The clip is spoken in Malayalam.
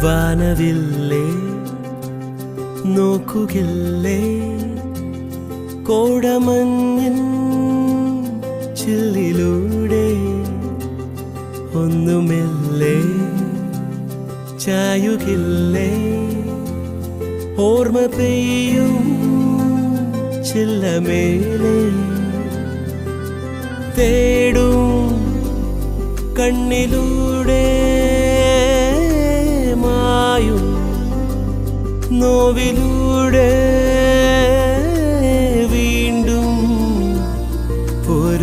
വാനവില്ലേ നോക്കുകില്ലേ കോടമഞ്ഞിൻ ചില്ലിലൂടെ ഒന്നുമില്ലേ ചായുകില്ലേ ഓർമ്മ പെയ്യും ചില്ലമേലെ തേടും കണ്ണിലൂടെ മായും നോവിലൂടെ